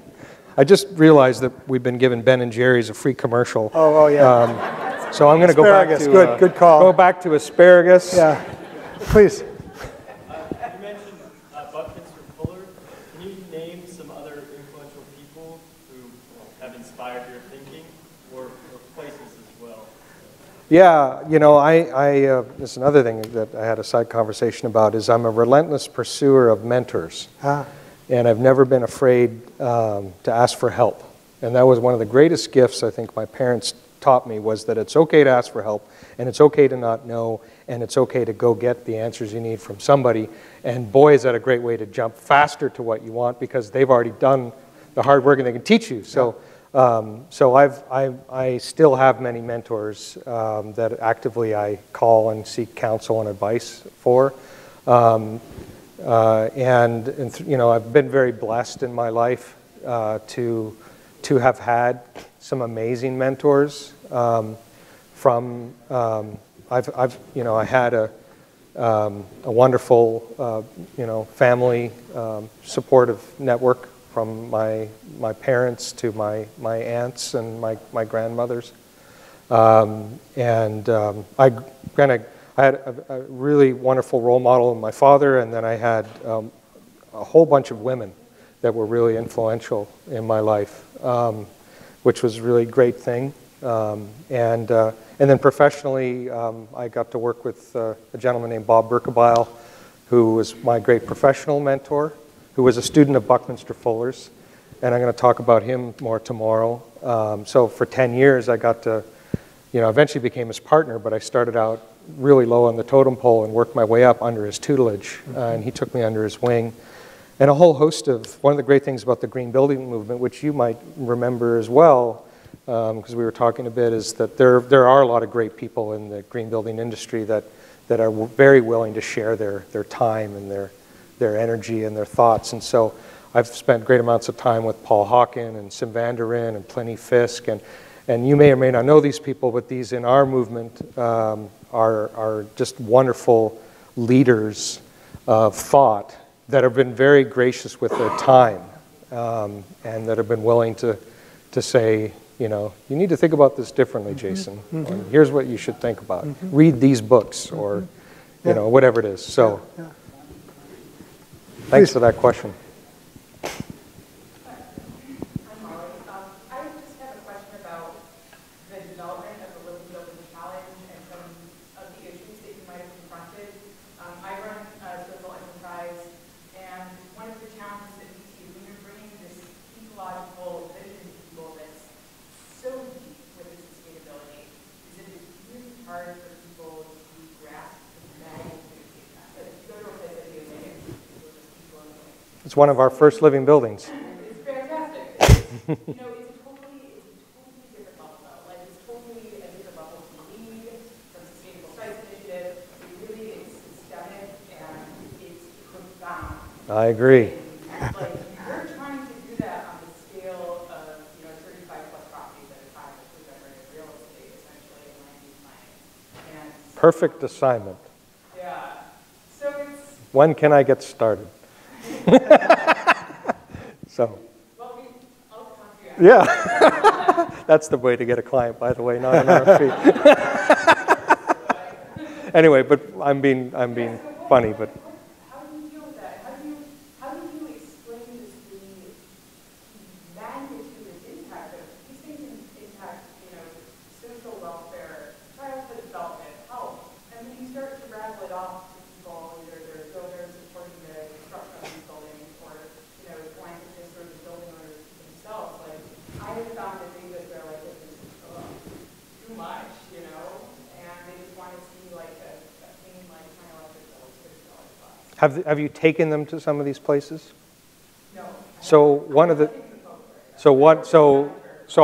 Speaker 2: I just realized that we've been given Ben & Jerry's a free commercial.
Speaker 1: Oh yeah.
Speaker 2: So I'm going to go back to
Speaker 1: good call.
Speaker 2: Go back to asparagus.
Speaker 1: Yeah. Please.
Speaker 7: You mentioned Buckminster Fuller. Can you name some other influential people who have inspired your thinking, or places as well?
Speaker 2: Yeah, this is another thing that I had a side conversation about is I'm a relentless pursuer of mentors. And I've never been afraid to ask for help. And that was one of the greatest gifts I think my parents taught me, was that it's okay to ask for help and it's okay to not know. and it's okay to go get the answers you need from somebody. And boy, is that a great way to jump faster to what you want, because they've already done the hard work and they can teach you. So, I still have many mentors that actively I call and seek counsel and advice for. I've been very blessed in my life to have had some amazing mentors. I had a wonderful, family supportive network, from my parents to my aunts and my grandmothers. I had a really wonderful role model in my father, and then I had a whole bunch of women that were really influential in my life, which was a really great thing. And then professionally, I got to work with a gentleman named Bob Berkebile, who was my great professional mentor, who was a student of Buckminster Fuller's, and I'm going to talk about him more tomorrow. So for 10 years, I got to, eventually became his partner, but I started out really low on the totem pole and worked my way up under his tutelage, and he took me under his wing. And a whole host of, one of the great things about the green building movement, which you might remember as well, because we were talking a bit, is that there are a lot of great people in the green building industry that are very willing to share their time and their energy and their thoughts. And so I've spent great amounts of time with Paul Hawken and Sim van der Rin and Pliny Fisk, and you may or may not know these people, but these in our movement are just wonderful leaders of thought that have been very gracious with their time, and that have been willing to say, you need to think about this differently, Jason. Or, here's what you should think about. Read these books, or whatever it is. So. Thanks for that question.
Speaker 8: I just have a question about the development of the Living Building Challenge and some of the issues that you might have confronted. I run a social enterprise, and one of the challenges that we see when you're bringing this ecological vision to people that's so deep with the sustainability is that it's really hard for people to grasp the magnitude of the impact. If you go to a place like Yale,
Speaker 2: it's one of our first living buildings.
Speaker 8: It's fantastic. It's a totally different level, though. Like, it's totally a different level from LEED, from Sustainable Sites Initiative. It really is systemic, and it's profound.
Speaker 2: I agree.
Speaker 8: Like, you're trying to do that on the scale of, 35 plus properties at a time with regenerative real estate, essentially, and land use planning.
Speaker 2: Perfect assignment.
Speaker 8: Yeah. So it's...
Speaker 2: When can I get started? So.
Speaker 8: Well, I'll come to you.
Speaker 2: Yeah. That's the way to get a client, by the way, not an RFP. Anyway, but I'm being funny, but.
Speaker 8: How do you deal with that? How do you explain the magnitude of impact of these things impact, social welfare, childhood development, health, and when you start to rattle it off to people, either they're donors supporting the construction of these buildings, or philanthropists or the building owners themselves, like I have found that they just are like, this is too much, and they just want to see like a thing like kind of like this $50 plus.
Speaker 2: Have you taken them to some of these places?
Speaker 8: No.
Speaker 2: So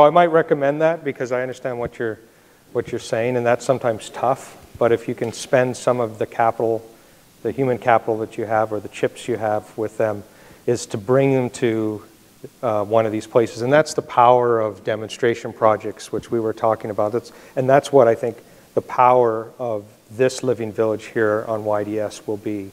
Speaker 2: I might recommend that, because I understand what you're saying, and that's sometimes tough. But if you can spend some of the capital, the human capital that you have, or the chips you have with them, is to bring them to one of these places. And that's the power of demonstration projects, which we were talking about. And that's what I think the power of this living village here on YDS will be.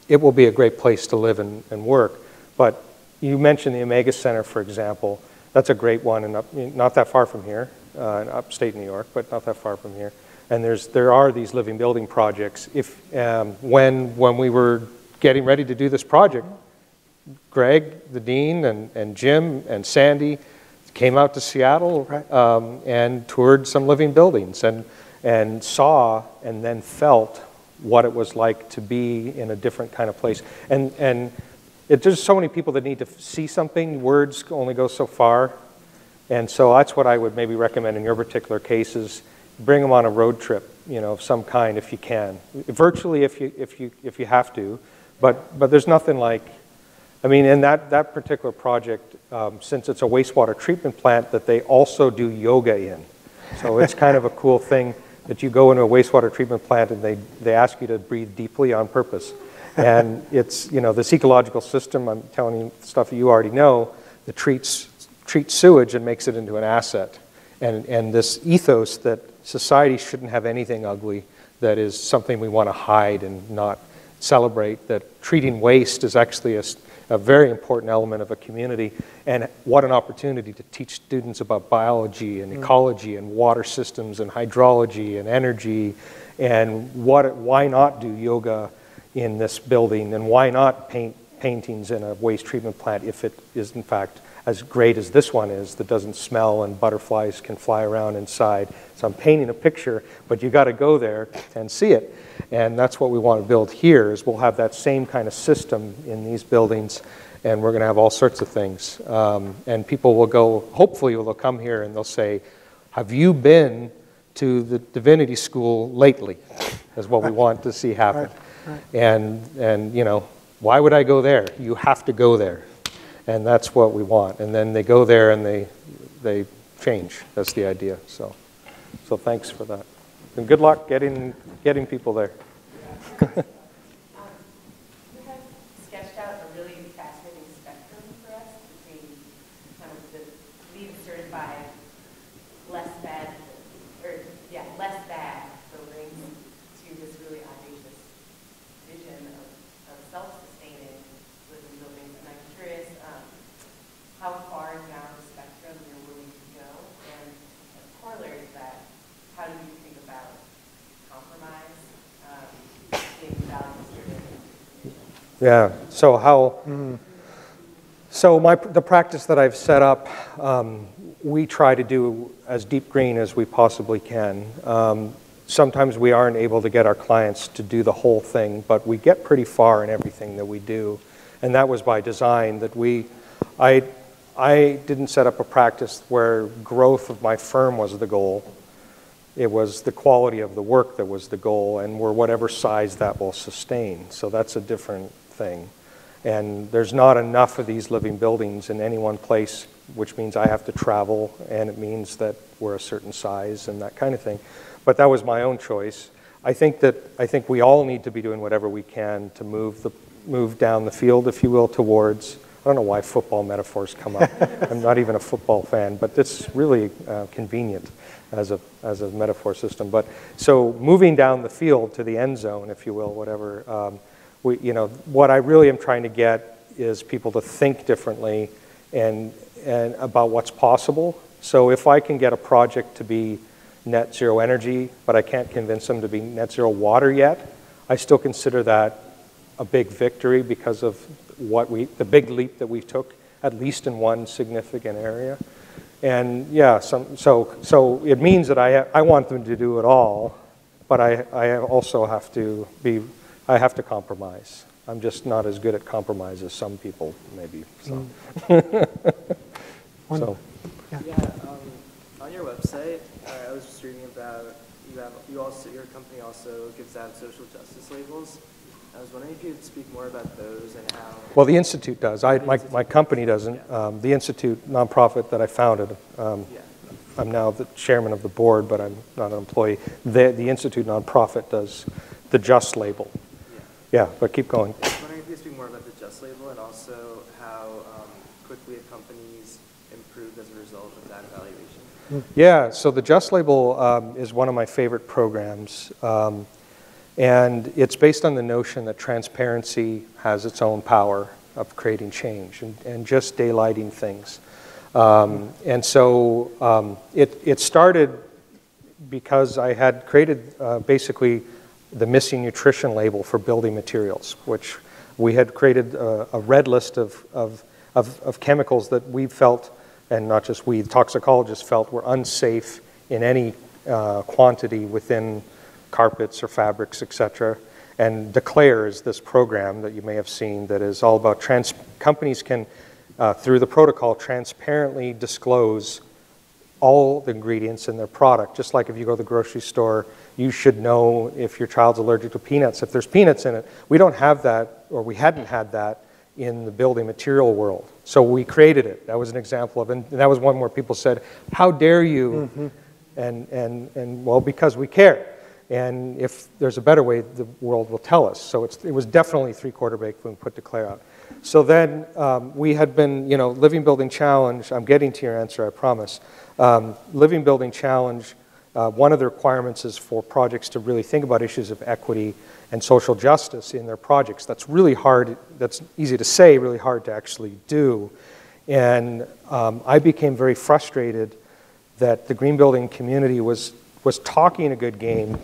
Speaker 2: It will be a great place to live and work. But you mentioned the Omega Center, for example. That's a great one, and not that far from here, in upstate New York, but not that far from here. And there are these living building projects. When we were getting ready to do this project, Greg, the dean, and Jim and Sandy came out to Seattle, right, and toured some living buildings and saw and then felt what it was like to be in a different kind of place. And there's so many people that need to see something. Words only go so far. And so that's what I would maybe recommend in your particular cases. bring them on a road trip, of some kind if you can. Virtually if you have to, but there's nothing like, in that particular project, since it's a wastewater treatment plant that they also do yoga in. So it's kind of a cool thing that you go into a wastewater treatment plant and they ask you to breathe deeply on purpose. And it's, this ecological system, I'm telling you stuff that you already know, that treats sewage and makes it into an asset. And this ethos that society shouldn't have anything ugly, that is something we want to hide and not celebrate, that treating waste is actually a very important element of a community, and what an opportunity to teach students about biology and ecology and water systems and hydrology and energy, and why not do yoga in this building, and why not paint paintings in a waste treatment plant if it is in fact as great as this one is, that doesn't smell and butterflies can fly around inside. So I'm painting a picture, but you got to go there and see it. And that's what we want to build here, is we'll have that same kind of system in these buildings, and we're going to have all sorts of things. And people will go, hopefully they'll come here and they'll say, have you been to the Divinity School lately? Is what we want to see happen. Right. And why would I go there? You have to go there. And that's what we want. And then they go there and they change. That's the idea. So thanks for that. And good luck getting people there.
Speaker 8: You have sketched out a really fascinating spectrum for us between kind of the LEED certified less bad buildings to this really audacious vision of self-sustaining living buildings. And I'm curious how far down the spectrum you're willing to go, and as corollary to that, how do you think about compromise in values-driven?
Speaker 2: Yeah. So the practice that I've set up, we try to do as deep green as we possibly can. Sometimes we aren't able to get our clients to do the whole thing, but we get pretty far in everything that we do, and that was by design. I didn't set up a practice where growth of my firm was the goal. It was the quality of the work that was the goal, and we're whatever size that will sustain. So that's a different thing. And there's not enough of these living buildings in any one place, which means I have to travel, and it means that we're a certain size and that kind of thing. But that was my own choice. I think we all need to be doing whatever we can to move down the field, if you will, towards. I don't know why football metaphors come up. I'm not even a football fan, but it's really convenient as a metaphor system. But so moving down the field to the end zone, if you will, whatever. What I really am trying to get is people to think differently and about what's possible. So if I can get a project to be net zero energy, but I can't convince them to be net zero water yet, I still consider that a big victory because of the big leap that we took, at least in one significant area. And yeah, so it means that I want them to do it all, but I also have to compromise. I'm just not as good at compromise as some people, maybe. So.
Speaker 7: On your website, I was just reading about your company also gives out social justice labels. I was wondering if you could speak more about those and how. Well,
Speaker 2: the Institute does. My company doesn't. Yeah. The Institute, nonprofit that I founded, I'm now the chairman of the board, but I'm not an employee. The Institute nonprofit does the Just label. Yeah, but keep going.
Speaker 7: I was wondering if you could speak more about the Just label and also how quickly a company's improved as a result of that evaluation.
Speaker 2: Yeah, so the Just label is one of my favorite programs. And it's based on the notion that transparency has its own power of creating change and just daylighting things. And so it started because I had created basically the missing nutrition label for building materials, which we had created a red list of chemicals that we felt, and not just we, toxicologists felt, were unsafe in any quantity within carpets or fabrics, etc. And Declare is this program that you may have seen that is all about companies can, through the protocol, transparently disclose all the ingredients in their product. Just like if you go to the grocery store, you should know if your child's allergic to peanuts, if there's peanuts in it. We don't have that, or we hadn't had that in the building material world. So we created it. That was an example of, and that was one where people said, how dare you? And well, because we care. And if there's a better way, the world will tell us. So it was definitely three-quarter baked when we put Declare out. So then we had been, Living Building Challenge, I'm getting to your answer, I promise. Living Building Challenge, one of the requirements is for projects to really think about issues of equity and social justice in their projects. That's really hard, that's easy to say, really hard to actually do. And I became very frustrated that the green building community was talking a good game,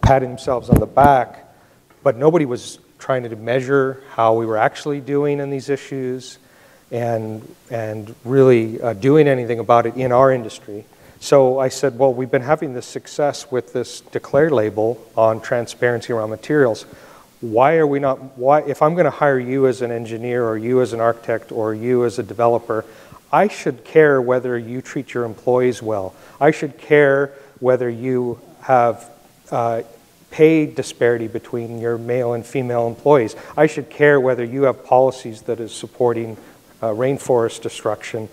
Speaker 2: patting themselves on the back, but nobody was trying to measure how we were actually doing in these issues and really doing anything about it in our industry. So I said, well, we've been having this success with this Declare label on transparency around materials. Why are we not, if I'm going to hire you as an engineer or you as an architect or you as a developer, I should care whether you treat your employees well. I should care whether you have pay disparity between your male and female employees. I should care whether you have policies that is supporting rainforest destruction,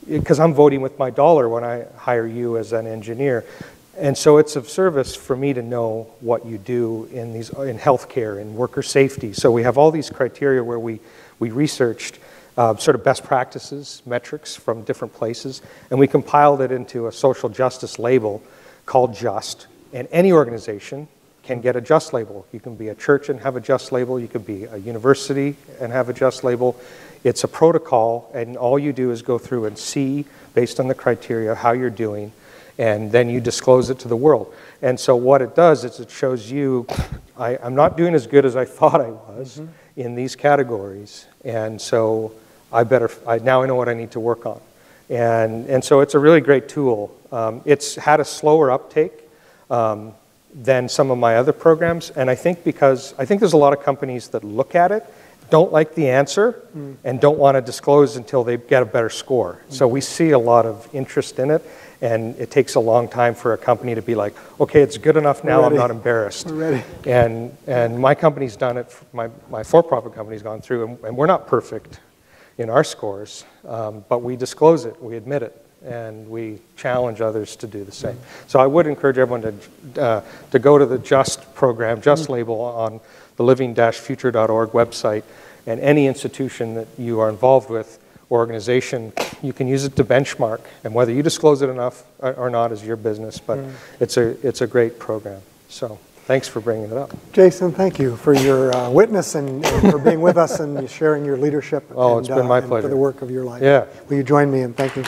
Speaker 2: because I'm voting with my dollar when I hire you as an engineer. And so it's of service for me to know what you do in healthcare, in worker safety. So we have all these criteria where we researched sort of best practices, metrics from different places, and we compiled it into a social justice label called JUST. And any organization can get a JUST label. You can be a church and have a JUST label. You could be a university and have a JUST label. It's a protocol, and all you do is go through and see, based on the criteria, how you're doing, and then you disclose it to the world. And so what it does is it shows you, I'm not doing as good as I thought I was in these categories, and so now I know what I need to work on. And so it's a really great tool. It's had a slower uptake than some of my other programs, and I think there's a lot of companies that look at it, don't like the answer, and don't want to disclose until they get a better score. So we see a lot of interest in it, and it takes a long time for a company to be like, okay, it's good enough now, I'm not embarrassed.
Speaker 1: We're ready.
Speaker 2: And my company's done it, my for-profit company's gone through, and we're not perfect in our scores, but we disclose it, we admit it, and we challenge others to do the same. So I would encourage everyone to go to the JUST program, JUST label on the living-future.org website, and any institution that you are involved with, organization, you can use it to benchmark, and whether you disclose it enough or not is your business, but it's a great program. So thanks for bringing it up.
Speaker 1: Jason, thank you for your witness and for being with us and sharing your leadership.
Speaker 2: Oh, it's been my pleasure.
Speaker 1: For the work of your life.
Speaker 2: Yeah.
Speaker 1: Will you join me in thanking